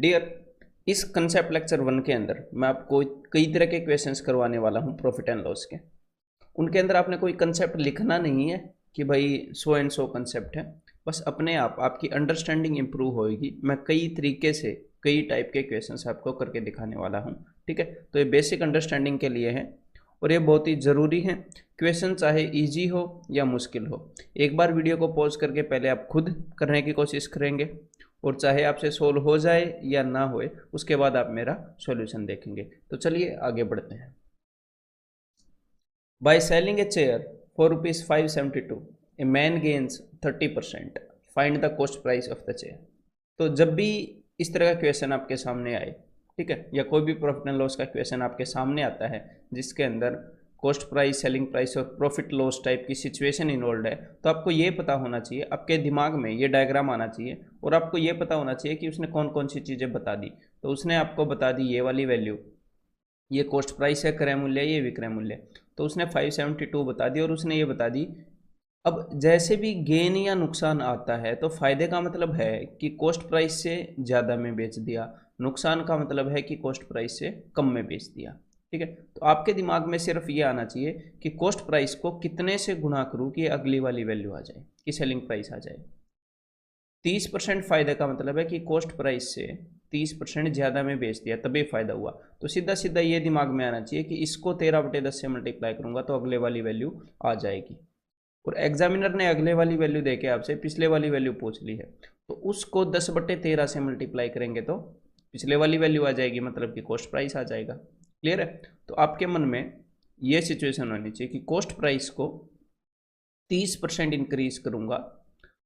Dear, इस concept lecture 1 के अंदर मैं आपको कई तरह के क्वेश्चंस करवाने वाला हूं प्रॉफिट एंड लॉस के। उनके अंदर आपने कोई कंसेप्ट लिखना नहीं है कि भाई सो एंड सो कंसेप्ट है, बस अपने आप आपकी अंडरस्टैंडिंग इंप्रूव होएगी। मैं कई तरीके से कई टाइप के क्वेश्चंस आपको करके दिखाने वाला हूं, ठीक है। तो ये बेसिक अंडरस्टैंडिंग के लिए है और ये बहुत ही ज़रूरी है। क्वेश्चन चाहे इजी हो या मुश्किल हो, एक बार वीडियो को पॉज करके पहले आप खुद करने की कोशिश करेंगे और चाहे आपसे सोल्व हो जाए या ना होए, उसके बाद आप मेरा सॉल्यूशन देखेंगे। तो चलिए आगे बढ़ते हैं। By selling a chair for ₹572 a man gains 30%, find the cost price of the chair. तो जब भी इस तरह का क्वेश्चन आपके सामने आए, ठीक है, या कोई भी प्रॉफिट एंड लॉस का क्वेश्चन आपके सामने आता है जिसके अंदर कॉस्ट प्राइस, सेलिंग प्राइस और प्रॉफिट लॉस टाइप की सिचुएशन इन्वॉल्व है, तो आपको ये पता होना चाहिए, आपके दिमाग में ये डायग्राम आना चाहिए और आपको ये पता होना चाहिए कि उसने कौन कौन सी चीज़ें बता दी। तो उसने आपको बता दी ये वाली वैल्यू, ये कॉस्ट प्राइस है, क्रय मूल्य, ये विक्रय मूल्य। तो उसने 572 बता दी और उसने ये बता दी। अब जैसे भी गेन या नुकसान आता है तो फायदे का मतलब है कि कॉस्ट प्राइस से ज़्यादा में बेच दिया, नुकसान का मतलब है कि कॉस्ट प्राइस से कम में बेच दिया, ठीक है। तो आपके दिमाग में सिर्फ ये आना चाहिए कि कॉस्ट प्राइस को कितने से गुणा करूँ कि अगली वाली वैल्यू आ जाए, कि सेलिंग प्राइस आ जाए। 30% फायदे का मतलब है कि कॉस्ट प्राइस से 30% ज़्यादा में बेच दिया तभी फायदा हुआ। तो सीधा सीधा ये दिमाग में आना चाहिए कि इसको 13/10 से मल्टीप्लाई करूंगा तो अगले वाली वैल्यू आ जाएगी। और एग्जामिनर ने अगले वाली वैल्यू देके आपसे पिछले वाली वैल्यू पूछ ली है, तो उसको 10/13 से मल्टीप्लाई करेंगे तो पिछले वाली वैल्यू आ जाएगी, मतलब कि कॉस्ट प्राइस आ जाएगा। क्लियर है? तो आपके मन में ये सिचुएशन होनी चाहिए कि कॉस्ट प्राइस को 30% इंक्रीज करूंगा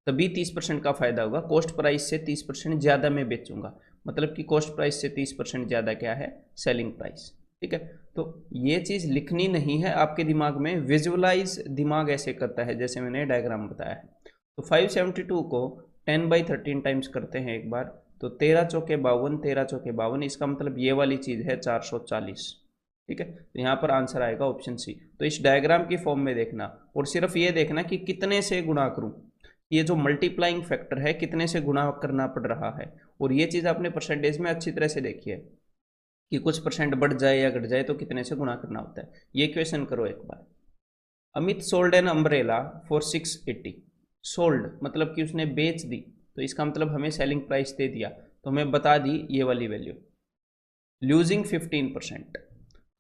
तभी 30% का फायदा होगा, कॉस्ट प्राइस से 30% ज़्यादा में बेचूंगा, मतलब कि कॉस्ट प्राइस से 30% ज़्यादा क्या है, सेलिंग प्राइस, ठीक है। तो ये चीज़ लिखनी नहीं है, आपके दिमाग में विजुअलाइज दिमाग ऐसे करता है जैसे मैंने डायग्राम बताया है। तो 572 को 10/13 टाइम्स करते हैं एक बार, तो 13 चौके 52, 13 चौके 52, इसका मतलब ये वाली चीज़ है 440, ठीक है। तो यहाँ पर आंसर आएगा ऑप्शन सी। तो इस डायग्राम की फॉर्म में देखना और सिर्फ ये देखना कि कितने से गुणा करूँ, ये जो मल्टीप्लाइंग फैक्टर है कितने से गुणा करना पड़ रहा है। और ये चीज़ आपने परसेंटेज में अच्छी तरह से देखी है कि कुछ परसेंट बढ़ जाए या घट जाए तो कितने से गुणा करना होता है। ये क्वेश्चन करो एक बार। Amit sold an umbrella for 680। Sold मतलब कि उसने बेच दी, तो इसका मतलब हमें सेलिंग प्राइस दे दिया, तो हमें बता दी ये वाली वैल्यू। लूजिंग 15%।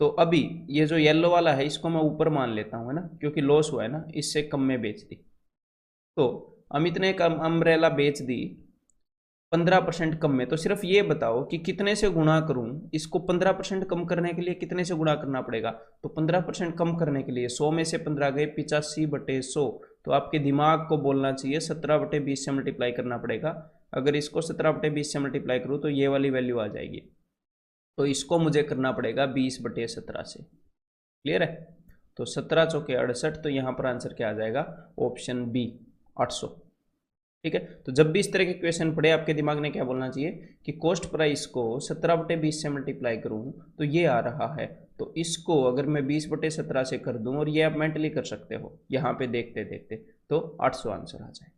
तो अभी ये जो येलो वाला है इसको मैं ऊपर मान लेता हूँ, है ना, क्योंकि लॉस हुआ है ना, इससे कम में बेच दी। तो अमित ने कम अम्ब्रेला बेच दी 15% कम में। तो सिर्फ ये बताओ कि कितने से गुणा करूं, इसको 15% कम करने के लिए कितने से गुणा करना पड़ेगा। तो 15% कम करने के लिए 100 में से 15 गए, 85/100। तो आपके दिमाग को बोलना चाहिए 17/20 से मल्टीप्लाई करना पड़ेगा। अगर इसको 17/20 से मल्टीप्लाई करूँ तो ये वाली वैल्यू आ जाएगी, तो इसको मुझे करना पड़ेगा 20/17 से। क्लियर है? तो 17 चौके 68, तो यहाँ पर आंसर क्या आ जाएगा, ऑप्शन बी 800, ठीक है। तो जब भी इस तरह के क्वेश्चन पड़े आपके दिमाग ने क्या बोलना चाहिए कि कॉस्ट प्राइस को 17/20 से मल्टीप्लाई करूँ तो ये आ रहा है, तो इसको अगर मैं 20/17 से कर दूं, और ये आप मेंटली कर सकते हो यहाँ पे देखते देखते, तो 800 आंसर आ जाएगा।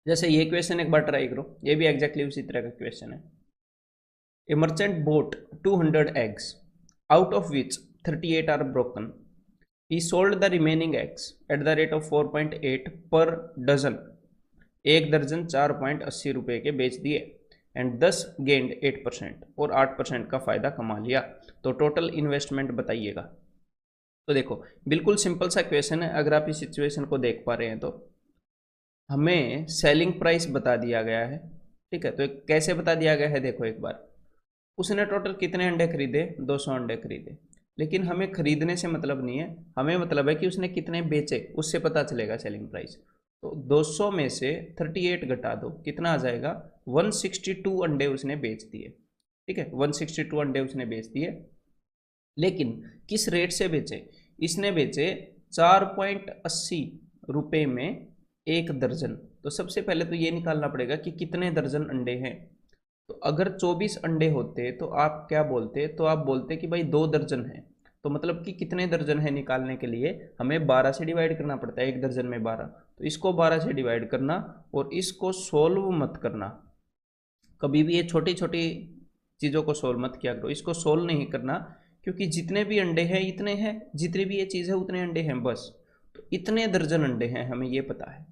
जैसे ये क्वेश्चन एक बार ट्राई करो, ये भी एग्जैक्टली उसी तरह का क्वेश्चन है। ए merchant boat 200 eggs, out of which 38 are broken. He sold the remaining eggs at the rate of 4.8 per dozen. एक दर्जन 4.80 रुपये के बेच दिए एंड 10 गेंड 8% और 8% का फायदा कमा लिया। तो टोटल इन्वेस्टमेंट बताइएगा। तो देखो बिल्कुल सिंपल सा क्वेश्चन है, अगर आप इस सिचुएशन को देख पा रहे हैं तो हमें सेलिंग प्राइस बता दिया गया है, ठीक है। तो कैसे बता दिया गया है, देखो एक बार, उसने टोटल कितने अंडे खरीदे, 200 अंडे खरीदे। लेकिन हमें खरीदने से मतलब नहीं है, हमें मतलब है कि उसने कितने बेचे, उससे पता चलेगा सेलिंग प्राइस। तो 200 में से 38 घटा दो, कितना आ जाएगा, 162 अंडे उसने बेच दिए, ठीक है। 162 अंडे उसने बेच दिए, लेकिन किस रेट से बेचे, इसने बेचे 4.80 रुपये में एक दर्जन। तो सबसे पहले तो ये निकालना पड़ेगा कि कितने दर्जन अंडे हैं। तो अगर 24 अंडे होते तो आप क्या बोलते, तो आप बोलते कि भाई 2 दर्जन है। तो मतलब कि कितने दर्जन है निकालने के लिए हमें 12 से डिवाइड करना पड़ता है, एक दर्जन में 12। तो इसको 12 से डिवाइड करना और इसको सोल्व मत करना, कभी भी ये छोटी छोटी चीज़ों को सोल्व मत किया करो, इसको सोल्व नहीं करना, क्योंकि जितने भी अंडे हैं इतने हैं, जितनी भी ये चीज़ है उतने अंडे हैं बस। तो इतने दर्जन अंडे हैं हमें ये पता है।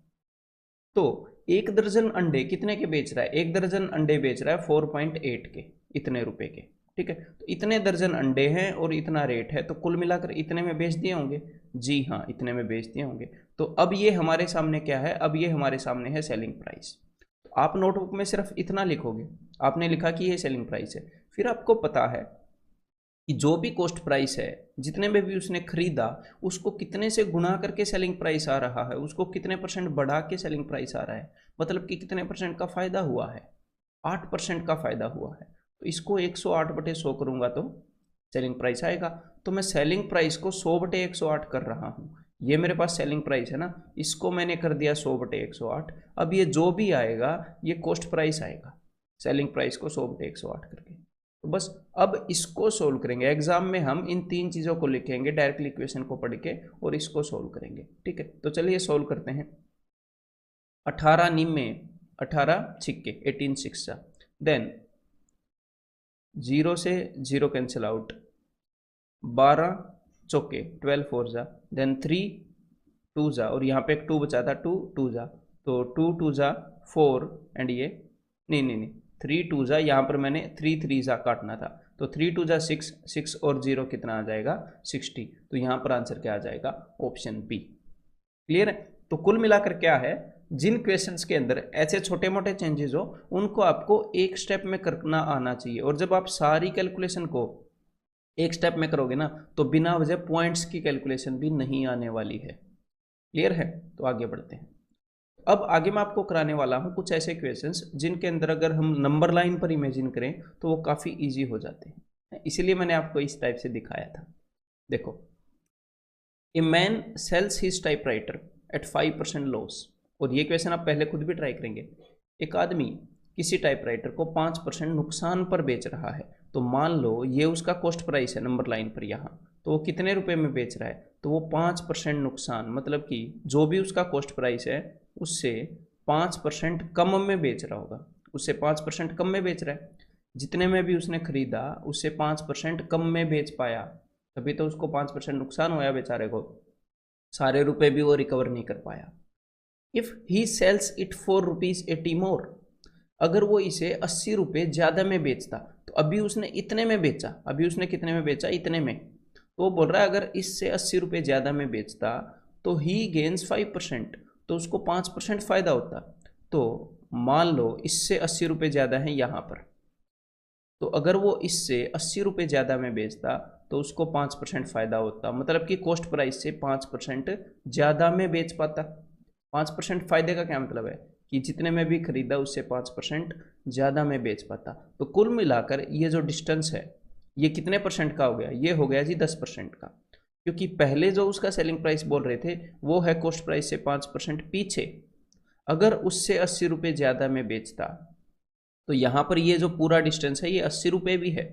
तो एक दर्जन अंडे कितने के बेच रहा है? एक दर्जन अंडे बेच रहा है 4.8 के, इतने रुपए के, ठीक है। तो इतने दर्जन अंडे हैं और इतना रेट है, तो कुल मिलाकर इतने में बेच दिए होंगे। जी हाँ, इतने में बेच दिए होंगे। तो अब ये हमारे सामने क्या है? अब ये हमारे सामने है सेलिंग प्राइस। तो आप नोटबुक में सिर्फ इतना लिखोगे, आपने लिखा कि ये सेलिंग प्राइस है, फिर आपको पता है कि जो भी कॉस्ट प्राइस है, जितने में भी उसने खरीदा, उसको कितने से गुणा करके सेलिंग प्राइस आ रहा है, उसको कितने परसेंट बढ़ा के सेलिंग प्राइस आ रहा है, मतलब कि कितने परसेंट का फायदा हुआ है? 8% का फायदा हुआ है। तो इसको 108/100 करूंगा तो सेलिंग प्राइस आएगा। तो मैं सेलिंग प्राइस को 100/108 कर रहा हूँ। ये मेरे पास सेलिंग प्राइस है ना, इसको मैंने कर दिया 100/108। अब ये जो भी आएगा ये कॉस्ट प्राइस आएगा, सेलिंग प्राइस को 100/108 करके। तो बस अब इसको सोल्व करेंगे। एग्जाम में हम इन तीन चीज़ों को लिखेंगे डायरेक्टली इक्वेशन को पढ़ के और इसको सोल्व करेंगे, ठीक है। तो चलिए सोल्व करते हैं। 18 निम्मे 18 छिक्के 18 6 देन 0 से 0 कैंसिल आउट, 12 चौके 12 4 जा, देन 3 2 जा, और यहाँ पे एक 2 बचा था, 2 2 जा, तो 2 2 जा 4 एंड ये नहीं 3 2 जा, यहाँ पर मैंने 3 3 जा काटना था, तो 3 2 जा 6, 6 और 0 कितना आ जाएगा? 60। तो यहाँ पर आंसर क्या आ जाएगा? Option B. क्लियर है? तो कुल मिलाकर क्या है, जिन क्वेश्चंस के अंदर ऐसे छोटे मोटे चेंजेस हो उनको आपको एक स्टेप में करना आना चाहिए, और जब आप सारी कैलकुलेशन को एक स्टेप में करोगे ना, तो बिना वजह पॉइंट्स की कैलकुलेशन भी नहीं आने वाली है। क्लियर है? तो आगे बढ़ते हैं। अब आगे मैं आपको कराने वाला हूं कुछ ऐसे क्वेश्चंस जिनके अंदर अगर हम नंबर लाइन पर इमेजिन करें तो वो काफ़ी इजी हो जाते हैं, इसीलिए मैंने आपको इस टाइप से दिखाया था। देखो, a man sells his typewriter at 5% loss, और ये क्वेश्चन आप पहले खुद भी ट्राई करेंगे। एक आदमी किसी टाइपराइटर को 5% नुकसान पर बेच रहा है, तो मान लो ये उसका कॉस्ट प्राइस है नंबर लाइन पर यहाँ, तो वो कितने रुपए में बेच रहा है? तो वो 5% नुकसान, मतलब कि जो भी उसका कॉस्ट प्राइस है उससे 5% कम में बेच रहा होगा, उससे 5% कम में बेच रहा है। जितने में भी उसने खरीदा उससे 5% कम में बेच पाया, तभी तो उसको 5% नुकसान हुआ बेचारे को, सारे रुपए भी वो रिकवर नहीं कर पाया। If he sells it for ₹80 more, अगर वो इसे 80 रुपये ज़्यादा में बेचता, तो अभी उसने इतने में बेचा, अभी उसने कितने में बेचा? इतने में। तो वो बोल रहा है अगर इससे 80 रुपये ज़्यादा में बेचता तो ही गेन्स 5%, तो उसको 5% फ़ायदा होता। तो मान लो इससे 80 रुपये ज़्यादा है यहाँ पर, तो अगर वो इससे 80 रुपये ज़्यादा में बेचता तो उसको 5% फ़ायदा होता, मतलब कि कॉस्ट प्राइस से 5% ज़्यादा में बेच पाता। 5% फ़ायदे का क्या मतलब है कि जितने में भी खरीदा उससे 5% ज़्यादा में बेच पाता। तो कुल मिलाकर ये जो डिस्टेंस है ये कितने परसेंट का हो गया? ये हो गया जी 10% का, क्योंकि पहले जो उसका सेलिंग प्राइस बोल रहे थे वो है कॉस्ट प्राइस से 5% पीछे। अगर उससे 80 रुपये ज़्यादा में बेचता तो यहाँ पर ये जो पूरा डिस्टेंस है ये 80 रुपये भी है,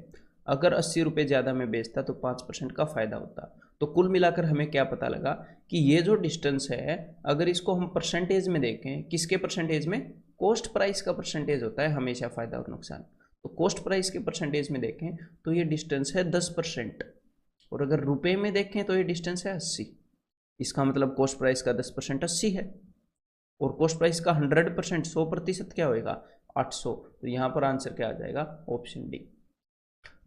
अगर 80 रुपये ज़्यादा में बेचता तो 5% का फ़ायदा होता। तो कुल मिलाकर हमें क्या पता लगा कि ये जो डिस्टेंस है, अगर इसको हम परसेंटेज में देखें, किसके परसेंटेज में? कॉस्ट प्राइस का परसेंटेज होता है हमेशा फ़ायदा और नुकसान। तो कॉस्ट प्राइस के परसेंटेज में देखें तो ये डिस्टेंस है 10%, और अगर रुपये में देखें तो ये डिस्टेंस है 80। इसका मतलब कॉस्ट प्राइस का 10% 80 है, और कॉस्ट प्राइस का 100% 100% क्या होएगा? 800। तो यहाँ पर आंसर क्या आ जाएगा? Option D.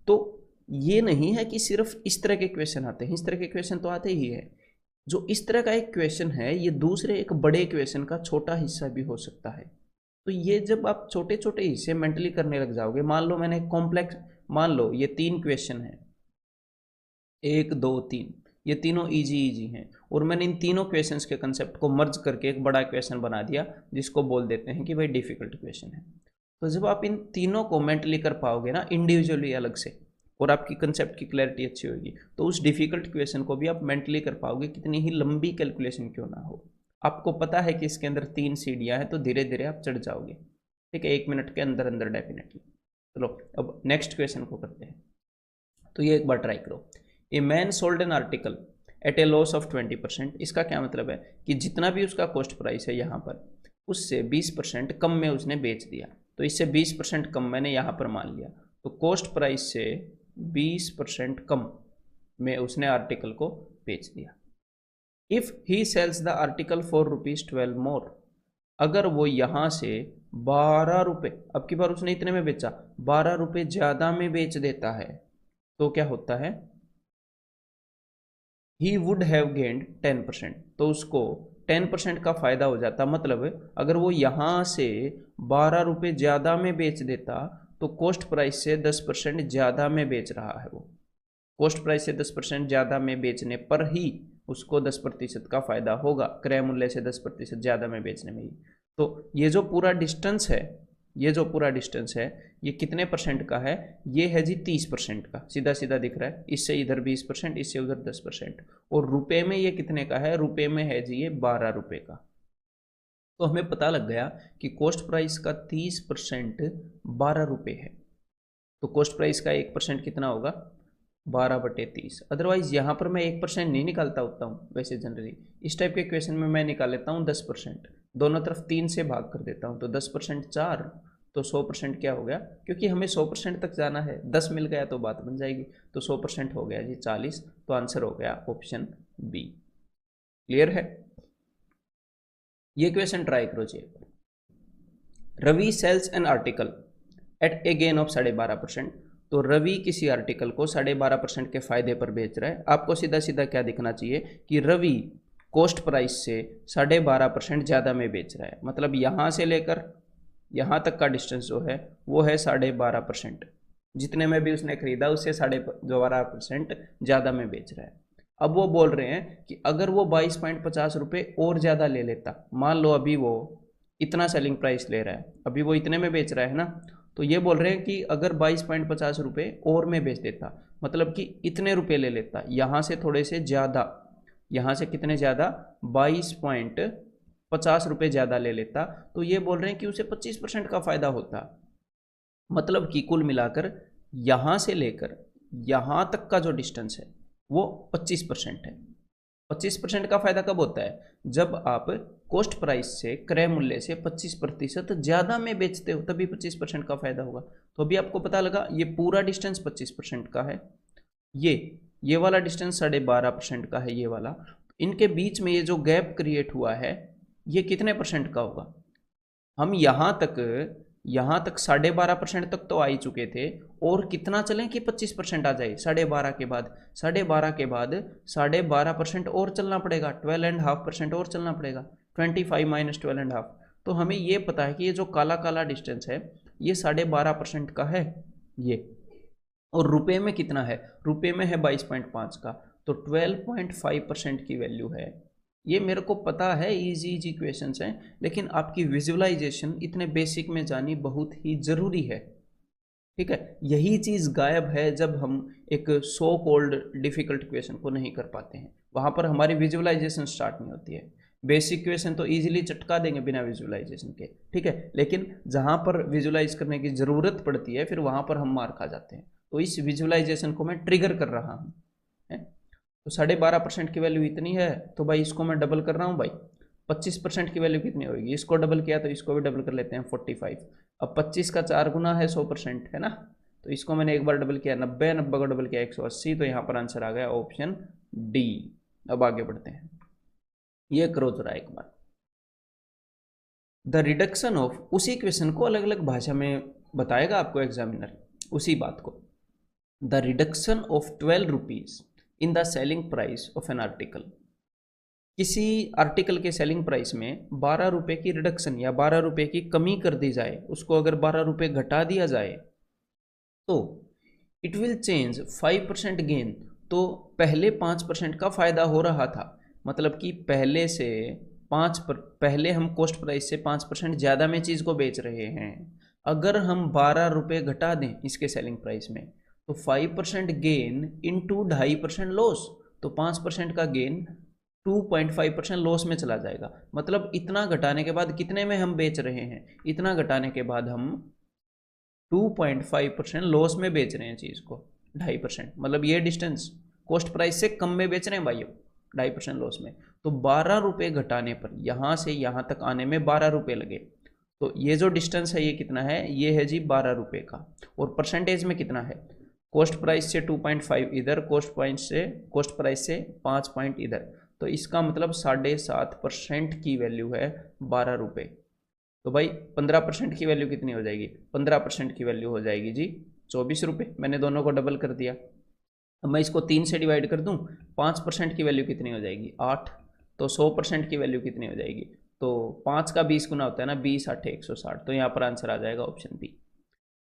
तो ये नहीं है कि सिर्फ इस तरह के क्वेश्चन आते हैं, इस तरह के क्वेश्चन तो आते ही है। जो इस तरह का एक क्वेश्चन है ये दूसरे एक बड़े क्वेश्चन का छोटा हिस्सा भी हो सकता है। तो ये जब आप छोटे छोटे हिस्से मेंटली करने लग जाओगे, मान लो मैंने कॉम्प्लेक्स, मान लो ये 3 क्वेश्चन है, 1 2 3, ये तीनों इजी हैं, और मैंने इन तीनों क्वेश्चंस के कंसेप्ट को मर्ज करके एक बड़ा क्वेश्चन बना दिया जिसको बोल देते हैं कि भाई डिफिकल्ट क्वेश्चन है। तो जब आप इन तीनों को मेंटली कर पाओगे ना इंडिविजुअली अलग से, और आपकी कंसेप्ट की क्लैरिटी अच्छी होगी, तो उस डिफिकल्ट क्वेश्चन को भी आप मेंटली कर पाओगे, कितनी ही लंबी कैलकुलेशन क्यों ना हो। आपको पता है कि इसके अंदर 3 सीढ़ियाँ हैं, तो धीरे धीरे आप चढ़ जाओगे, ठीक है, 1 मिनट के अंदर अंदर डेफिनेटली। चलो अब नेक्स्ट क्वेश्चन को करते हैं। तो ये एक बार ट्राई करो। A man sold an article at a loss of 20%। इसका क्या मतलब है कि जितना भी उसका कॉस्ट प्राइस है यहाँ पर उससे 20% कम में उसने बेच दिया। तो इससे 20% कम मैंने यहाँ पर मान लिया, तो कॉस्ट प्राइस से 20% कम में उसने आर्टिकल को बेच दिया। If he sells the article for ₹12 more, अगर वो यहाँ से 12 रुपये, अब की बार उसने इतने में बेचा, 12 रुपये ज़्यादा में बेच देता है, तो क्या होता है, ही वुड हैव गेन्ड 10%, तो उसको 10% का फायदा हो जाता। मतलब अगर वो यहाँ से 12 रुपये ज़्यादा में बेच देता तो कॉस्ट प्राइस से 10% ज़्यादा में बेच रहा है वो, कॉस्ट प्राइस से 10% ज़्यादा में बेचने पर ही उसको 10% का फायदा होगा, क्रय मूल्य से 10% ज़्यादा में बेचने में ही। तो ये जो पूरा डिस्टेंस है, ये जो पूरा डिस्टेंस है, ये कितने परसेंट का है, ये है जी 30% का, सीधा सीधा दिख रहा है, इससे इधर 20%, इससे उधर 10%, और रुपए में ये कितने का है, रुपए में है जी ये 12 रुपये का। तो हमें पता लग गया कि कॉस्ट प्राइस का 30% 12 रुपये है, तो कॉस्ट प्राइस का 1% कितना होगा, 12/30। अदरवाइज यहाँ पर मैं 1% नहीं निकालता होता हूँ, वैसे जनरली इस टाइप के क्वेश्चन में मैं निकाल लेता हूँ 10%, दोनों तरफ 3 से भाग कर देता हूँ, तो 10% 4, तो 100% क्या हो गया, क्योंकि हमें 100% तक जाना है, 10 मिल गया तो बात बन जाएगी, तो 100% हो गया जी 40, तो आंसर हो गया ऑप्शन बी। क्लियर है, ये क्वेश्चन ट्राई करो जी। Ravi sells an article at a gain of 12.5%, तो रवि किसी आर्टिकल को 12.5% के फायदे पर बेच रहा है। आपको सीधा सीधा क्या दिखना चाहिए कि रवि कॉस्ट प्राइस से 12.5% ज़्यादा में बेच रहा है, मतलब यहाँ से लेकर यहाँ तक का डिस्टेंस जो है वो है 12.5%, जितने में भी उसने खरीदा उससे 12.5% ज़्यादा में बेच रहा है। अब वो बोल रहे हैं कि अगर वो 22.50 रुपये और ज़्यादा ले लेता, मान लो अभी वो इतना सेलिंग प्राइस ले रहा है, अभी वो इतने में बेच रहा है ना, तो ये बोल रहे हैं कि अगर 22.50 रुपये और में बेच देता, मतलब कि इतने रुपये ले लेता, यहाँ से थोड़े से ज़्यादा, यहाँ से कितने ज़्यादा, 22.50 रुपये ज़्यादा ले लेता, तो ये बोल रहे हैं कि उसे 25% का फ़ायदा होता। मतलब कि कुल मिलाकर यहाँ से लेकर यहाँ तक का जो डिस्टेंस है वो 25% है। 25% का फायदा कब होता है, जब आप कॉस्ट प्राइस से क्रय मूल्य से 25% ज़्यादा में बेचते हो, तभी 25% का फायदा होगा। तो अभी आपको पता लगा ये पूरा डिस्टेंस 25% का है, ये वाला डिस्टेंस 12.5% का है, ये वाला, इनके बीच में ये जो गैप क्रिएट हुआ है ये कितने परसेंट का होगा। हम यहाँ तक 12.5% तक तो आ ही चुके थे, और कितना चलें कि 25% आ जाए 12.5 के बाद, 12.5 के बाद 12.5% और चलना पड़ेगा, 12.5% और चलना पड़ेगा, 25 माइनस 12.5। तो हमें ये पता है कि ये जो काला काला डिस्टेंस है ये 12.5% का है ये, और रुपए में कितना है, रुपए में है 22.5 का, तो 12.5% की वैल्यू है। ये मेरे को पता है, इजी क्वेश्चंस हैं, लेकिन आपकी विजुअलाइजेशन इतने बेसिक में जानी बहुत ही ज़रूरी है। ठीक है, यही चीज़ गायब है जब हम एक सो कॉल्ड डिफ़िकल्ट क्वेश्चन को नहीं कर पाते हैं, वहाँ पर हमारी विजुअलाइजेशन स्टार्ट नहीं होती है। बेसिक क्वेश्चन तो इजीली चटका देंगे बिना विजुअलाइजेशन के, ठीक है, लेकिन जहाँ पर विजुअलाइज करने की ज़रूरत पड़ती है फिर वहाँ पर हम मार खा जाते हैं। तो इस विजुअलाइजेशन को मैं ट्रिगर कर रहा हूँ, तो 12.5% की वैल्यू इतनी है, तो भाई इसको मैं डबल कर रहा हूँ भाई, 25% की वैल्यू कितनी होगी, इसको डबल किया तो इसको भी डबल कर लेते हैं 45। अब 25 का 4 गुना है 100%, है ना, तो इसको मैंने एक बार डबल किया 90, 90 को डबल किया 180, तो यहाँ पर आंसर आ गया ऑप्शन डी। अब आगे बढ़ते हैं, ये करो जरा एक बार, द रिडक्शन ऑफ, उसी क्वेश्चन को अलग अलग भाषा में बताएगा आपको एग्जामिनर, उसी बात को, the reduction of 12 rupees in the selling price of an article, किसी आर्टिकल के सेलिंग प्राइस में 12 रुपये की रिडक्शन या 12 रुपये की कमी कर दी जाए, उसको अगर 12 रुपये घटा दिया जाए तो इट विल चेंज 5% गेन, तो पहले 5% का फ़ायदा हो रहा था, मतलब कि पहले से पहले हम कॉस्ट प्राइस से 5% ज़्यादा में चीज़ को बेच रहे हैं, अगर हम 12 रुपये घटा दें इसके सेलिंग प्राइस में तो 5% गेन इंटू 2.5% लॉस, तो 5% का गेन 2.5% लॉस में चला जाएगा। मतलब इतना घटाने के बाद कितने में हम बेच रहे हैं, इतना घटाने के बाद हम 2.5% लॉस में बेच रहे हैं चीज़ को, 2.5%, मतलब ये डिस्टेंस कॉस्ट प्राइस से कम में बेच रहे हैं भाइयों, 2.5% लॉस में। तो 12 रुपये घटाने पर यहाँ से यहाँ तक आने में 12 रुपये लगे, तो ये जो डिस्टेंस है ये कितना है, ये है जी 12 रुपये का। और परसेंटेज में कितना है, कॉस्ट प्राइस से 2.5 इधर, कॉस्ट प्राइस से 5 पॉइंट इधर, तो इसका मतलब 7.5% की वैल्यू है 12 रुपये। तो भाई 15% की वैल्यू कितनी हो जाएगी, 15% की वैल्यू हो जाएगी जी 24 रुपये। मैंने दोनों को डबल कर दिया। अब मैं इसको 3 से डिवाइड कर दूं, 5% की वैल्यू कितनी हो जाएगी, 8। तो 100% की वैल्यू कितनी हो जाएगी, तो 5 का 20 गुना होता है ना, 20 8 160। तो यहाँ पर आंसर आ जाएगा ऑप्शन बी।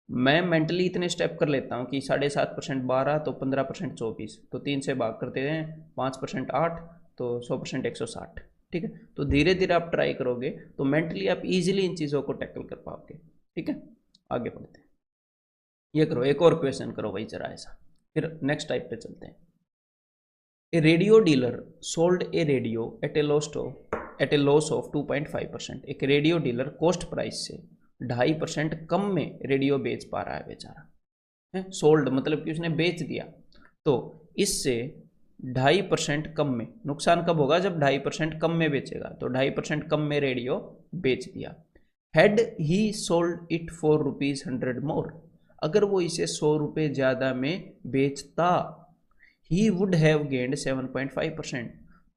मैं मेंटली इतने स्टेप कर लेता हूँ कि 7.5% 12, तो 15% 24, तो 3 से भाग करते हैं, 5% 8, तो 100% 160। ठीक है, तो धीरे धीरे आप ट्राई करोगे तो मेंटली आप इजीली इन चीज़ों को टैकल कर पाओगे। ठीक है, आगे बढ़ते हैं। ये करो, एक और क्वेश्चन करो भाई जरा ऐसा, फिर नेक्स्ट टाइप पे चलते हैं। A radio dealer sold a radio at a loss of 2.5%। एक रेडियो डीलर कॉस्ट प्राइस से 2.5% कम में रेडियो बेच पा रहा है बेचारा, है सोल्ड मतलब कि उसने बेच दिया। तो इससे 2.5% कम में, नुकसान कब होगा, जब 2.5% कम में बेचेगा। तो 2.5% कम में रेडियो बेच दिया। Had he sold it for ₹100 मोर, अगर वो इसे 100 रुपये ज़्यादा में बेचता, ही वुड हैव गेंड 7.5%,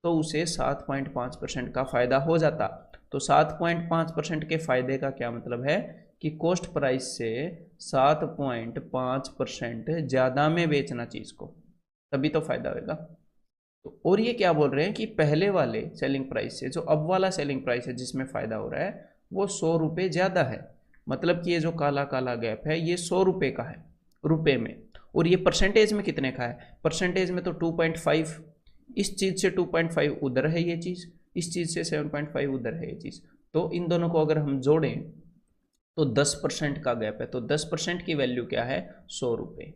तो उसे 7.5% का फ़ायदा हो जाता। तो 7.5% के फ़ायदे का क्या मतलब है कि कॉस्ट प्राइस से 7.5% ज़्यादा में बेचना चीज़ को, तभी तो फ़ायदा होगा। तो और ये क्या बोल रहे हैं कि पहले वाले सेलिंग प्राइस से जो अब वाला सेलिंग प्राइस है जिसमें फ़ायदा हो रहा है वो 100 रुपये ज़्यादा है। मतलब कि ये जो काला काला गैप है ये 100 रुपये का है रुपये में, और ये परसेंटेज में कितने का है, परसेंटेज में तो 2.5, इस चीज़ से 2.5 उधर है ये चीज़, इस चीज़ से 7.5 उधर है ये चीज़। तो इन दोनों को अगर हम जोड़ें तो 10% का गैप है। तो 10% की वैल्यू क्या है, 100 रुपये।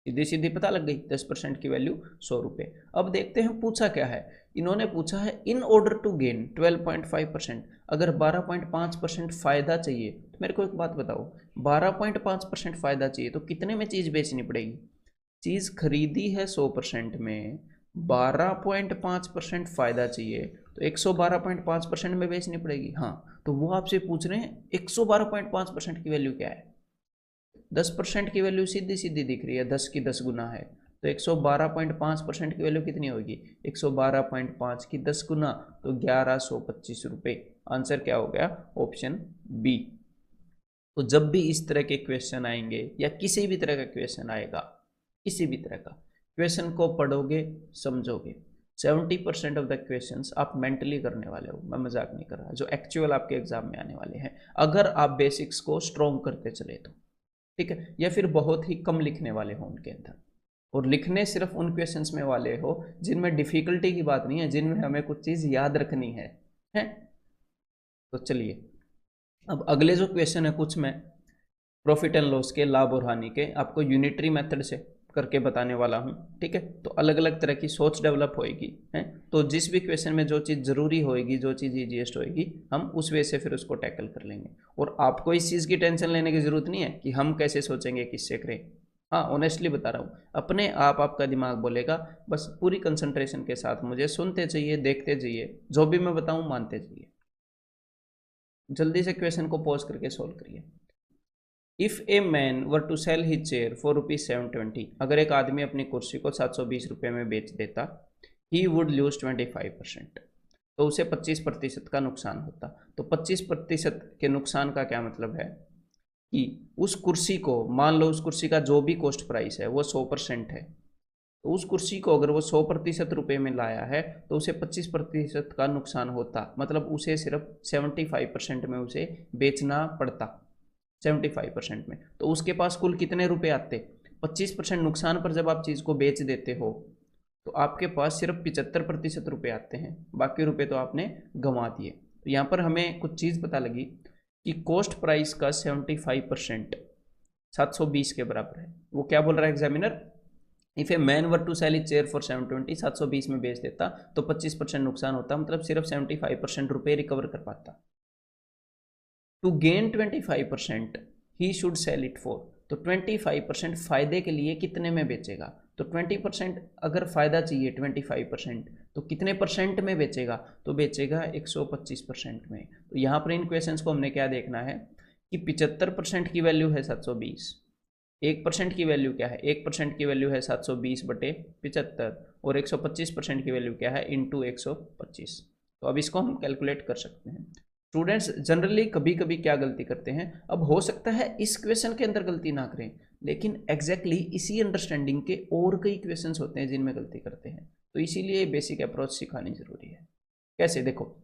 सीधी सीधी पता लग गई, 10% की वैल्यू 100 रुपये। अब देखते हैं पूछा क्या है, इन्होंने पूछा है इन ऑर्डर टू गेन 12.5%, अगर 12.5% फ़ायदा चाहिए तो मेरे को एक बात बताओ, 12.5% फ़ायदा चाहिए तो कितने में चीज़ बेचनी पड़ेगी। चीज़ खरीदी है 100% में, 12.5% फ़ायदा चाहिए तो 112.5% में बेचनी पड़ेगी। हाँ, तो वो आपसे पूछ रहे हैं 112.5% की वैल्यू क्या है। 10% की वैल्यू सीधी सीधी दिख रही है, 10 की 10 गुना है, तो 112.5% की वैल्यू कितनी होगी, 112.5 की 10 गुना, तो 1125 रुपये। आंसर क्या हो गया, ऑप्शन बी। तो जब भी इस तरह के क्वेश्चन आएंगे या किसी भी तरह का क्वेश्चन आएगा, किसी भी तरह का क्वेश्चन को पढ़ोगे समझोगे, 70% ऑफ द क्वेश्चन आप मेंटली करने वाले हो, मैं मजाक नहीं कर रहा, जो एक्चुअल आपके एग्जाम में आने वाले हैं, अगर आप बेसिक्स को स्ट्रॉन्ग करते चले तो। ठीक है, या फिर बहुत ही कम लिखने वाले हो उनके अंदर, और लिखने सिर्फ उन क्वेश्चंस में वाले हो जिनमें डिफिकल्टी की बात नहीं है, जिनमें हमें कुछ चीज़ याद रखनी है। तो चलिए अब अगले जो क्वेश्चन है कुछ मैं प्रॉफिट एंड लॉस के, लाभ और हानि के, आपको यूनिटरी मेथड से करके बताने वाला हूँ। ठीक है, तो अलग अलग तरह की सोच डेवलप होएगी, है। तो जिस भी क्वेश्चन में जो चीज़ ज़रूरी होएगी, जो चीज़ ईजीएस्ट होएगी, हम उस वे से फिर उसको टैकल कर लेंगे। और आपको इस चीज़ की टेंशन लेने की ज़रूरत नहीं है कि हम कैसे सोचेंगे, किससे करें। हाँ, ऑनेस्टली बता रहा हूँ, अपने आप आपका दिमाग बोलेगा, बस पूरी कंसंट्रेशन के साथ मुझे सुनते चाहिए, देखते जाइए, जो भी मैं बताऊँ मानते जाइए। जल्दी से क्वेश्चन को पॉज करके सोल्व करिए। If a man were to sell his chair for ₹720, अगर एक आदमी अपनी कुर्सी को 720 रुपये में बेच देता, ही वुड लूज 25%, तो उसे 25% का नुकसान होता। तो 25% के नुकसान का क्या मतलब है कि उस कुर्सी को, मान लो उस कुर्सी का जो भी कॉस्ट प्राइस है वो 100% है, तो उस कुर्सी को अगर वो 100% रुपये में लाया है तो उसे 25% का नुकसान होता, मतलब उसे सिर्फ 75% में उसे बेचना पड़ता, 75% में। तो उसके पास कुल कितने रुपए आते, 25% नुकसान पर जब आप चीज़ को बेच देते हो तो आपके पास सिर्फ 75% रुपये आते हैं, बाकी रुपए तो आपने गंवा दिए। तो यहाँ पर हमें कुछ चीज़ पता लगी कि कॉस्ट प्राइस का 75% 720 के बराबर है। वो क्या बोल रहा है examiner, if a man were to sell his chair for 720, 720 में बेच देता तो 25% नुकसान होता, मतलब सिर्फ 75% रुपये रिकवर कर पाता। To gain 25% he should sell it for, तो 25% फायदे के लिए कितने में बेचेगा, तो 20% अगर फायदा चाहिए 25%, तो कितने परसेंट में बेचेगा, तो बेचेगा 125% में। तो यहाँ पर इन क्वेश्चंस को हमने क्या देखना है कि 75% की वैल्यू है 720, 1% की वैल्यू क्या है, 1% की वैल्यू है 720/75, और 125% की वैल्यू क्या है, इंटू 125। तो अब इसको हम कैलकुलेट कर सकते हैं। स्टूडेंट्स जनरली कभी कभी क्या गलती करते हैं, अब हो सकता है इस क्वेश्चन के अंदर गलती ना करें, लेकिन एग्जैक्टली इसी अंडरस्टैंडिंग के और कई क्वेश्चंस होते हैं जिनमें गलती करते हैं। तो इसीलिए बेसिक अप्रोच सिखानी जरूरी है। कैसे, देखो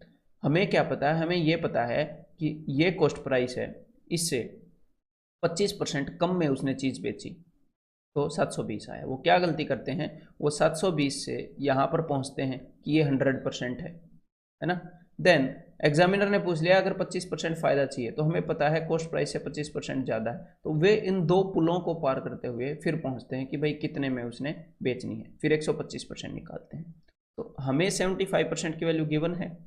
हमें क्या पता है, हमें ये पता है कि ये कॉस्ट प्राइस है, इससे 25% कम में उसने चीज़ बेची तो 720 आया। वो क्या गलती करते हैं, वो 720 से यहाँ पर पहुँचते हैं कि ये 100% है ना। देन एग्जामिनर ने पूछ लिया अगर 25% फायदा चाहिए, तो हमें पता है कॉस्ट प्राइस से 25% ज़्यादा है, तो वे इन दो पुलों को पार करते हुए फिर पहुँचते हैं कि भाई कितने में उसने बेचनी है, फिर 125% निकालते हैं। तो हमें 75% की वैल्यू गिवन है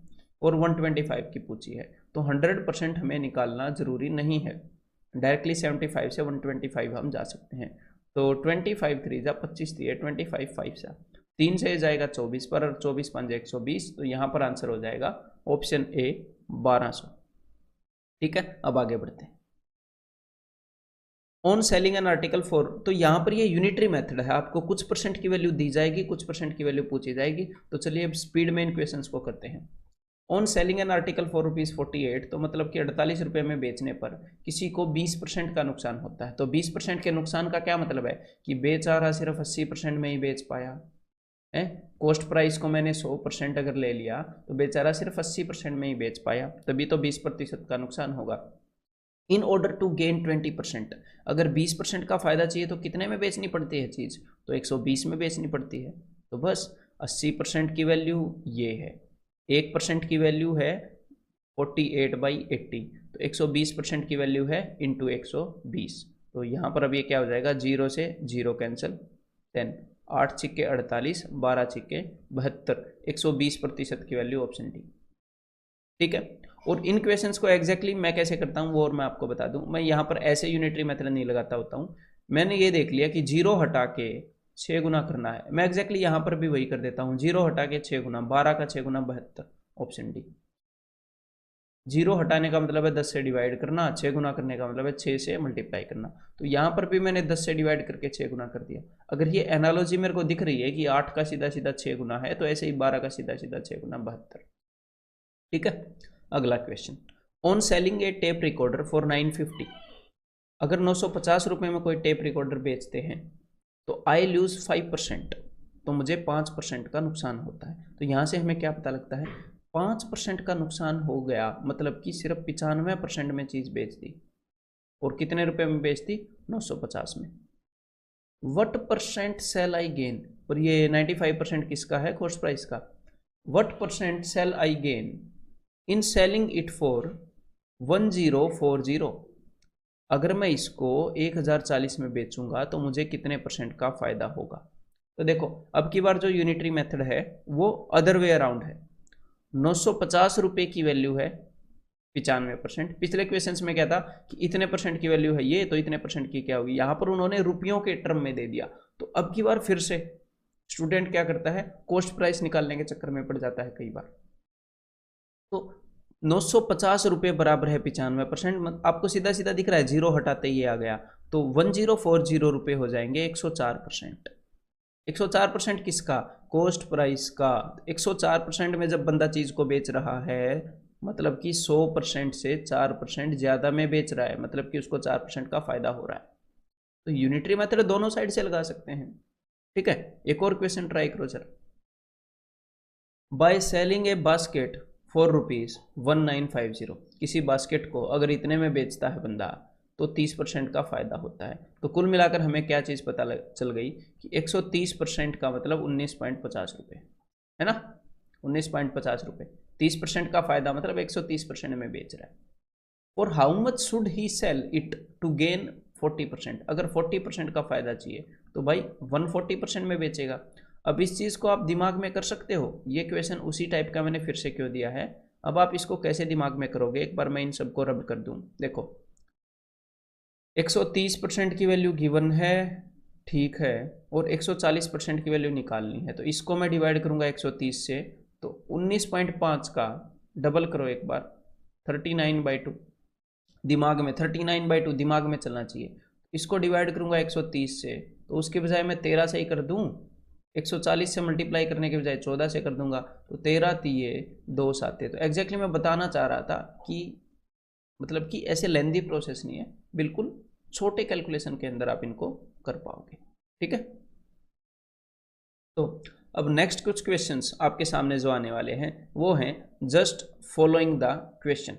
और 125 की पूछी है, तो 100% हमें निकालना जरूरी नहीं है, डायरेक्टली 75 से 125 हम जा सकते हैं। तो 25 3 जा 25 दिए, 25 5 सा 3 से जाएगा 24 पर, 24 5 120, तो यहाँ पर आंसर हो जाएगा ऑप्शन ए 1200। ठीक है, अब आगे बढ़ते हैं। On selling an article for, तो यहाँ पर ये यूनिटरी मेथड है, आपको कुछ परसेंट की वैल्यू दी जाएगी, कुछ परसेंट की वैल्यू पूछी जाएगी। तो चलिए अब स्पीड में इन क्वेश्चन को करते हैं। On selling an article for ₹48, तो मतलब कि 48 रुपये में बेचने पर किसी को 20% का नुकसान होता है। तो 20% के नुकसान का क्या मतलब है कि बेचारा सिर्फ 80% में ही बेच पाया है। कॉस्ट प्राइस को मैंने 100% अगर ले लिया तो बेचारा सिर्फ 80% में ही बेच पाया, तभी तो 20% का नुकसान होगा। इन ऑर्डर टू गेन 20%, अगर 20% का फायदा चाहिए तो कितने में बेचनी पड़ती है चीज़, तो 120 में बेचनी पड़ती है। तो बस 80% की वैल्यू ये है, 1% की वैल्यू है 48/80, तो 120% की वैल्यू है इंटू 120। तो यहाँ पर अब ये क्या हो जाएगा, 0 से 0 कैंसिल, देन 8 छिक्के 48, 12 छिक्के 72, 120% की वैल्यू ऑप्शन डी। ठीक है, और इन क्वेश्चंस को एग्जैक्टली मैं कैसे करता हूँ वो और मैं आपको बता दूं। मैं यहाँ पर ऐसे यूनिटरी मेथड नहीं लगाता होता हूँ, मैंने ये देख लिया कि 0 हटा के 6 गुना करना है, मैं एग्जैक्टली यहाँ पर भी वही कर देता हूँ, 0 हटा के 6 गुना, 12 का 6 गुना 72, ऑप्शन डी। 0 हटाने का मतलब है 10 से डिवाइड करना, 6 गुना करने का मतलब है 6 से मल्टीप्लाई करना। तो यहाँ पर भी मैंने 10 से डिवाइड करके 6 गुना कर दिया। अगर ये एनालॉजी मेरे को दिख रही है कि 8 का सीधा सीधा 6 गुना है, तो ऐसे ही 12 का सीधा सीधा 6 गुना 72। ठीक है, अगला question, on selling A tape recorder for 950, अगर 950 रुपये में कोई टेप रिकॉर्डर बेचते हैं तो आई लूज 5%, तो मुझे 5% का नुकसान होता है। तो यहाँ से हमें क्या पता लगता है, 5% का नुकसान हो गया मतलब कि सिर्फ 95% में चीज़ बेच दी, और कितने रुपए में बेच दी, 950 में। What percent shall I gain, और ये 95% किसका है, कॉस्ट प्राइस का। What percent shall I gain in selling it for 1040, अगर मैं इसको 1040 में बेचूंगा तो मुझे कितने परसेंट का फायदा होगा। तो देखो अब की बार जो यूनिटरी मेथड है वो अदर वे अराउंड है, 950 रुपये की वैल्यू है 95%। पिछले क्वेश्चंस में क्या था कि इतने परसेंट की वैल्यू है ये, तो इतने परसेंट की क्या होगी, यहाँ पर उन्होंने रुपयों के टर्म में दे दिया। तो अब की बार फिर से स्टूडेंट क्या करता है, कॉस्ट प्राइस निकालने के चक्कर में पड़ जाता है कई बार। तो 950 रुपये बराबर है 95%, आपको सीधा सीधा दिख रहा है, 0 हटाते ही आ गया, तो 1040 रुपये हो जाएंगे 104%। 104% किसका, कॉस्ट प्राइस का। 104% में जब बंदा चीज़ को बेच रहा है मतलब कि 100% से 4% ज़्यादा में बेच रहा है, मतलब कि उसको 4% का फायदा हो रहा है। तो यूनिटरी मेथड दोनों साइड से लगा सकते हैं। ठीक है, एक और क्वेश्चन ट्राई करो जरा। By selling A basket for ₹1950, किसी बास्केट को अगर इतने में बेचता है बंदा तो 30% का फायदा होता है। तो कुल मिलाकर हमें क्या चीज़ पता चल गई कि 130% का मतलब 19.50 रुपये है ना, 19.50 रुपये, 30% का फायदा मतलब 130% में बेच रहा है। और how much should he sell it to gain 40%, अगर 40% का फायदा चाहिए तो भाई 140% में बेचेगा। अब इस चीज़ को आप दिमाग में कर सकते हो, ये क्वेश्चन उसी टाइप का मैंने फिर से क्यों दिया है। अब आप इसको कैसे दिमाग में करोगे, एक बार मैं इन सबको रब कर दूं। देखो 130% की वैल्यू गिवन है, ठीक है, और 140% की वैल्यू निकालनी है। तो इसको मैं डिवाइड करूंगा 130 से, तो 19.5 का डबल करो एक बार, 39/2। दिमाग में 39/2 दिमाग में चलना चाहिए। इसको डिवाइड करूंगा 130 से, तो उसके बजाय मैं 13 से ही कर दूं, 140 से मल्टीप्लाई करने के बजाय 14 से कर दूंगा, तो 13 तिये 2 साते। तो एग्जैक्टली मैं बताना चाह रहा था कि मतलब कि ऐसे लेंदी प्रोसेस नहीं है, बिल्कुल छोटे कैलकुलेशन के अंदर आप इनको कर पाओगे। ठीक है, तो अब नेक्स्ट कुछ क्वेश्चंस आपके सामने जो आने वाले हैं वो हैं जस्ट फॉलोइंग द क्वेश्चन।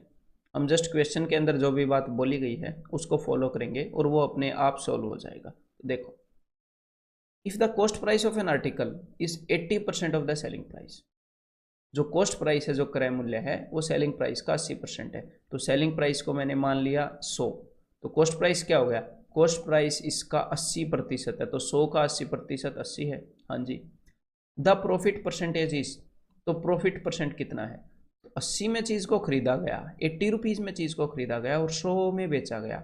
हम जस्ट क्वेश्चन के अंदर जो भी बात बोली गई है उसको फॉलो करेंगे और वो अपने आप सॉल्व हो जाएगा। देखो, if the cost price of an article is 80% of the selling price, जो कॉस्ट प्राइस है, जो क्रय मूल्य है, वो सेलिंग प्राइस का 80% है। तो सेलिंग प्राइस को मैंने मान लिया 100, तो कॉस्ट प्राइस क्या हो गया, कॉस्ट प्राइस इसका 80% है, तो 100 का 80% 80 है। हाँ जी। द प्रॉफिट परसेंटेज इज, तो प्रॉफिट परसेंट कितना है, तो 80 में चीज़ को खरीदा गया, 80 रुपीज़ में चीज़ को खरीदा गया और 100 में बेचा गया,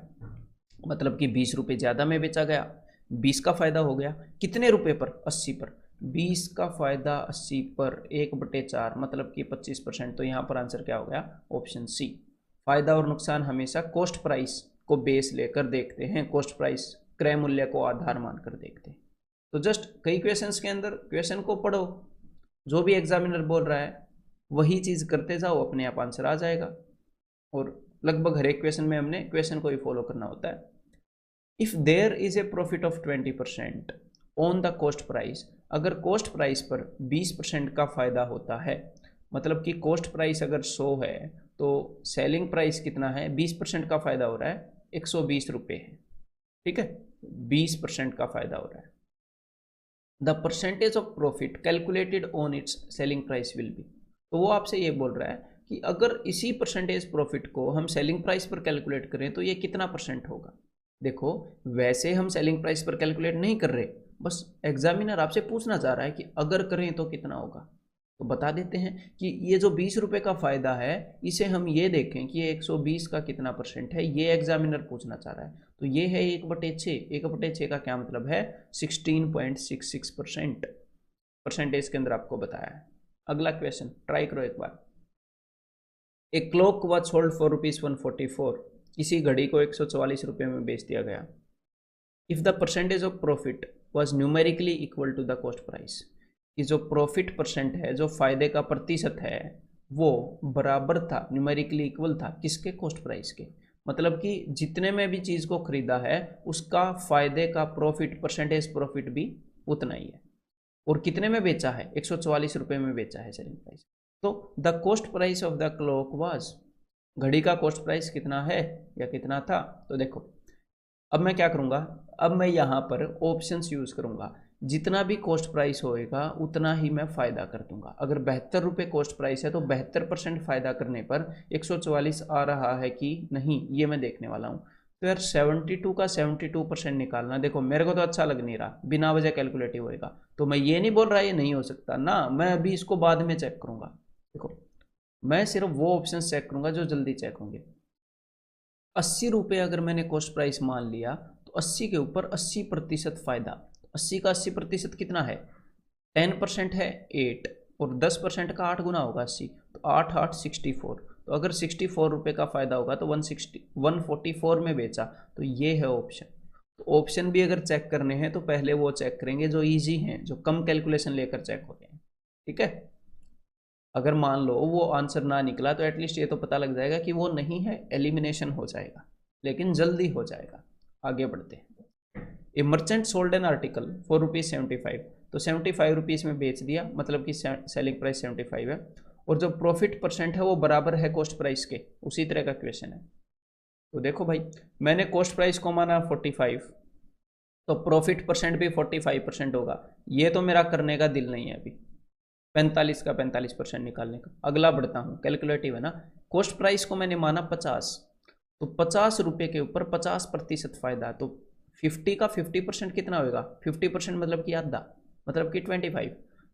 मतलब कि 20 रुपये ज़्यादा में बेचा गया, 20 का फायदा हो गया। कितने रुपए पर, 80 पर, 20 का फायदा 80 पर 1/4, मतलब कि 25%। तो यहाँ पर आंसर क्या हो गया, ऑप्शन सी। फायदा और नुकसान हमेशा कॉस्ट प्राइस को बेस लेकर देखते हैं, कॉस्ट प्राइस क्रय मूल्य को आधार मानकर देखते हैं। तो जस्ट कई क्वेश्चंस के अंदर क्वेश्चन को पढ़ो, जो भी एग्जामिनर बोल रहा है वही चीज़ करते जाओ, अपने आप आंसर आ जाएगा। और लगभग हर एक क्वेश्चन में हमने क्वेश्चन को ही फॉलो करना होता है। If there is a profit of 20% on the cost price, अगर कॉस्ट प्राइस पर 20% का फायदा होता है, मतलब कि कॉस्ट प्राइस अगर 100 है तो सेलिंग प्राइस कितना है, 20% का फायदा हो रहा है, 120 रुपये है। ठीक है, 20% का फायदा हो रहा है। The percentage of profit calculated on it's selling price will be, तो वो आपसे ये बोल रहा है कि अगर इसी परसेंटेज प्रॉफिट को हम सेलिंग प्राइस पर कैलकुलेट करें तो ये कितना परसेंट होगा। देखो, वैसे हम सेलिंग प्राइस पर कैलकुलेट नहीं कर रहे, बस एग्जामिनर आपसे पूछना चाह रहा है कि अगर करें तो कितना होगा। तो बता देते हैं कि ये जो 20 रुपये का फ़ायदा है, इसे हम ये देखें कि ये 120 का कितना परसेंट है, ये एग्जामिनर पूछना चाह रहा है। तो ये है 1/6, 1/6 का क्या मतलब है, 16.66% परसेंटेज के अंदर आपको बताया है। अगला क्वेश्चन ट्राई करो एक बार। A clock watch sold for ₹144, किसी घड़ी को 144 रुपये में बेच दिया गया। If the percentage of profit was numerically equal to the cost price, कि जो प्रॉफिट परसेंट है, जो फायदे का प्रतिशत है, वो बराबर था, न्यूमेरिकली इक्वल था किसके, कॉस्ट प्राइस के। मतलब कि जितने में भी चीज़ को खरीदा है उसका फायदे का प्रॉफिट, परसेंटेज प्रॉफिट भी उतना ही है। और कितने में बेचा है, 144 रुपये में बेचा है सेलिंग प्राइस। तो the cost price of the clock was, घड़ी का कॉस्ट प्राइस कितना है या कितना था। तो देखो, अब मैं क्या करूँगा, अब मैं यहाँ पर ऑप्शंस यूज़ करूँगा, जितना भी कॉस्ट प्राइस होएगा उतना ही मैं फ़ायदा कर दूंगा। अगर 72 रुपये कॉस्ट प्राइस है तो 72% फ़ायदा करने पर 144 आ रहा है कि नहीं, ये मैं देखने वाला हूँ। तो यार 72 का 72% निकालना, देखो मेरे को तो अच्छा लग नहीं रहा, बिना वजह कैलकुलेटिव होएगा। तो मैं ये नहीं बोल रहा ये नहीं हो सकता ना, मैं अभी इसको बाद में चेक करूँगा। देखो, मैं सिर्फ वो ऑप्शन चेक करूँगा जो जल्दी चेक होंगे। 80 रुपये अगर मैंने कॉस्ट प्राइस मान लिया तो 80 के ऊपर 80% फ़ायदा, 80 का 80% कितना है, 10% है 8, और 10% का 8 गुना होगा 80, तो 8 8 64। तो अगर 64 रुपये का फ़ायदा होगा तो 144 में बेचा, तो ये है ऑप्शन। तो ऑप्शन भी अगर चेक करने हैं तो पहले वो चेक करेंगे जो ईजी हैं, जो कम कैलकुलेशन लेकर चेक होते हैं। ठीक है, अगर मान लो वो आंसर ना निकला तो एटलीस्ट ये तो पता लग जाएगा कि वो नहीं है, एलिमिनेशन हो जाएगा, लेकिन जल्दी हो जाएगा। आगे बढ़ते हैं। ए merchant sold an article for ₹75, तो 75 रुपीज़ में बेच दिया, मतलब कि सेलिंग प्राइस 75 है, और जो प्रॉफिट परसेंट है वो बराबर है कॉस्ट प्राइस के। उसी तरह का क्वेश्चन है। तो देखो भाई, मैंने कॉस्ट प्राइस को माना 45, तो प्रॉफिट परसेंट भी 45% होगा। ये तो मेरा करने का दिल नहीं है अभी, 45 का 45% निकालने का। अगला बढ़ता हूँ, कैलकुलेटिव है ना। कॉस्ट प्राइस को मैंने माना 50, तो 50 रुपये के ऊपर 50% फायदा, तो 50 का 50% कितना होगा, 50% मतलब कि आधा, मतलब कि 25।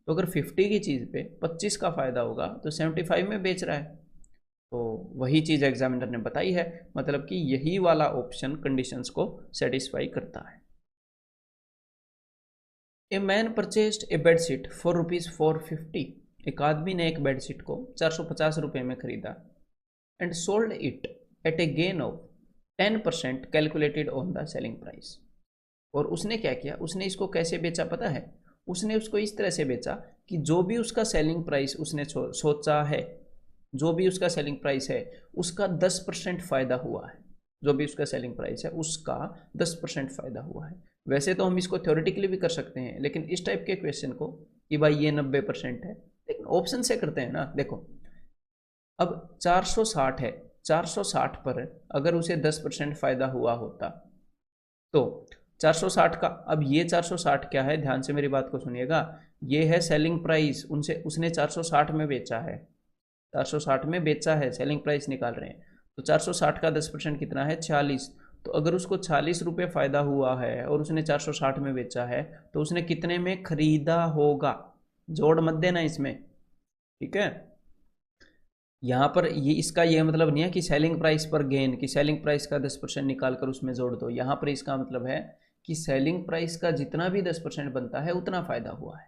तो अगर 50 की चीज़ पे 25 का फायदा होगा तो 75 में बेच रहा है, तो वही चीज़ एग्जामिनर ने बताई है, मतलब कि यही वाला ऑप्शन कंडीशंस को सेटिस्फाई करता है। A man purchased A bedsheet for ₹450। एक आदमी ने एक बेडशीट को 450 रुपये में खरीदा and sold it at a gain of 10% calculated on the selling price. और उसने क्या किया, उसने इसको कैसे बेचा पता है? उसने उसको इस तरह से बेचा कि जो भी उसका सेलिंग प्राइस उसने सोचा है, जो भी उसका सेलिंग प्राइस है उसका 10% फ़ायदा हुआ है। जो भी उसका सेलिंग प्राइस है उसका 10% फ़ायदा हुआ है। वैसे तो हम इसको थ्योरेटिकली भी कर सकते हैं, लेकिन इस टाइप के क्वेश्चन को कि भाई ये 90% है, लेकिन ऑप्शन से करते हैं ना। देखो अब 460 है, 460 पर अगर उसे 10% फ़ायदा हुआ होता तो 460 का, अब ये 460 क्या है, ध्यान से मेरी बात को सुनिएगा, ये है सेलिंग प्राइस, उनसे उसने 460 में बेचा है, 460 में बेचा है, सेलिंग प्राइस निकाल रहे हैं। तो 460 का 10% कितना है, 46। तो अगर उसको 46 रुपये फ़ायदा हुआ है और उसने 460 में बेचा है तो उसने कितने में खरीदा होगा? जोड़ मत देना इसमें, ठीक है। यहाँ पर ये इसका ये मतलब नहीं है कि सेलिंग प्राइस पर गेन, कि सेलिंग प्राइस का 10% निकाल कर उसमें जोड़ दो। यहाँ पर इसका मतलब है कि सेलिंग प्राइस का जितना भी 10% बनता है उतना फ़ायदा हुआ है।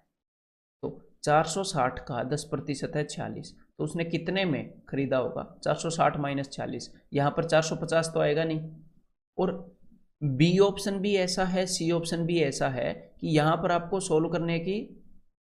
तो 460 का 10% है 46, तो उसने कितने में खरीदा होगा? 460 माइनस 46, यहाँ पर 450 तो आएगा नहीं। और बी ऑप्शन भी ऐसा है, सी ऑप्शन भी ऐसा है कि यहाँ पर आपको सोल्व करने की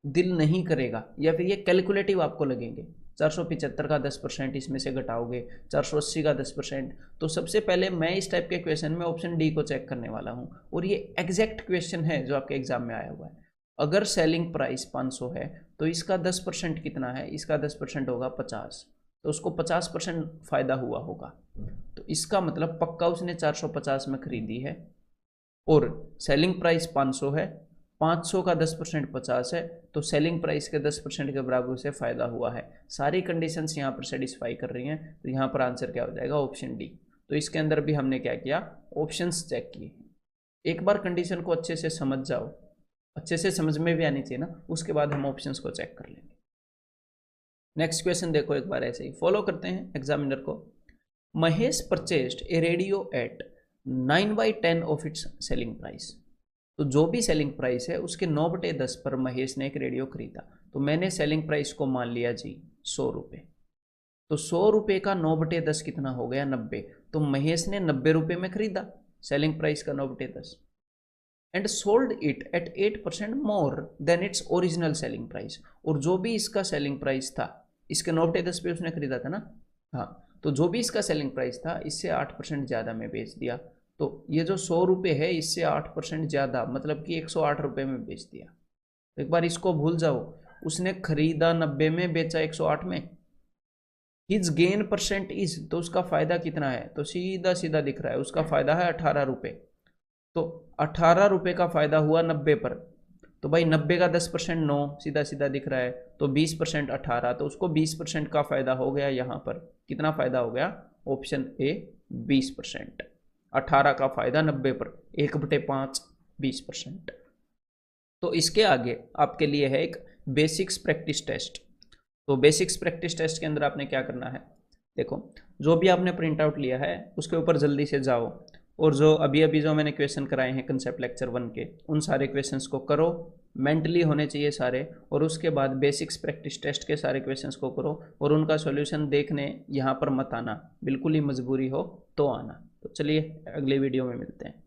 दिल नहीं करेगा, या फिर ये कैलकुलेटिव आपको लगेंगे। 475 का 10% इसमें से घटाओगे, 480 का 10%। तो सबसे पहले मैं इस टाइप के क्वेश्चन में ऑप्शन डी को चेक करने वाला हूँ, और ये एग्जैक्ट क्वेश्चन है जो आपके एग्जाम में आया हुआ है। अगर सेलिंग प्राइस 500 है तो इसका 10% कितना है? इसका 10% होगा 50, तो उसको 50% फ़ायदा हुआ होगा। तो इसका मतलब पक्का उसने 450 में खरीदी है, और सेलिंग प्राइस 500 है, 500 का 10% 50 है, तो सेलिंग प्राइस के 10% के बराबर उसे फ़ायदा हुआ है। सारी कंडीशंस यहाँ पर सेटिस्फाई कर रही हैं, तो यहाँ पर आंसर क्या हो जाएगा? Option D. तो इसके अंदर भी हमने क्या किया? ऑप्शंस चेक किए। एक बार कंडीशन को अच्छे से समझ जाओ, अच्छे से समझ में भी आनी चाहिए ना, उसके बाद हम ऑप्शंस को चेक कर लेंगे। नेक्स्ट क्वेश्चन देखो, एक बार ऐसे ही फॉलो करते हैं एग्जामिनर को। Mahesh purchased a radio at 9/10 of its selling price. तो जो भी सेलिंग प्राइस है उसके 9/10 पर महेश ने एक रेडियो खरीदा। तो मैंने सेलिंग प्राइस को मान लिया जी 100 रुपये। तो 100 रुपये का 9/10 कितना हो गया? 90। तो महेश ने 90 रुपये में खरीदा, सेलिंग प्राइस का 9/10, and sold it at 8% more than its original selling price. और जो भी इसका सेलिंग प्राइस था, इसके 9/10 पे उसने खरीदा था ना, हाँ, तो जो भी इसका सेलिंग प्राइस था इससे 8% ज़्यादा में बेच दिया। तो ये जो 100 रुपये है इससे 8% ज़्यादा, मतलब कि 108 रुपये में बेच दिया। तो एक बार इसको भूल जाओ, उसने खरीदा 90 में, बेचा 108 में। हिज गेन परसेंट इज, तो उसका फ़ायदा कितना है? तो सीधा सीधा दिख रहा है, उसका फ़ायदा है 18 रुपये। तो 18 रुपये का फ़ायदा हुआ 90 पर। तो भाई 90 का 10% 9, सीधा सीधा दिख रहा है। तो 20% 18, तो उसको 20% का फ़ायदा हो गया। यहाँ पर कितना फ़ायदा हो गया? Option A 20%। 18 का फ़ायदा 90 पर, 1/5 20%। तो इसके आगे आपके लिए है एक बेसिक्स प्रैक्टिस टेस्ट। तो बेसिक्स प्रैक्टिस टेस्ट के अंदर आपने क्या करना है? देखो, जो भी आपने प्रिंट आउट लिया है उसके ऊपर जल्दी से जाओ, और जो अभी अभी जो मैंने क्वेश्चन कराए हैं कंसेप्ट लेक्चर 1 के, उन सारे क्वेश्चंस को करो, मेंटली होने चाहिए सारे। और उसके बाद बेसिक्स प्रैक्टिस टेस्ट के सारे क्वेश्चंस को करो, और उनका सॉल्यूशन देखने यहाँ पर मत आना, बिल्कुल ही मजबूरी हो तो आना। तो चलिए अगले वीडियो में मिलते हैं।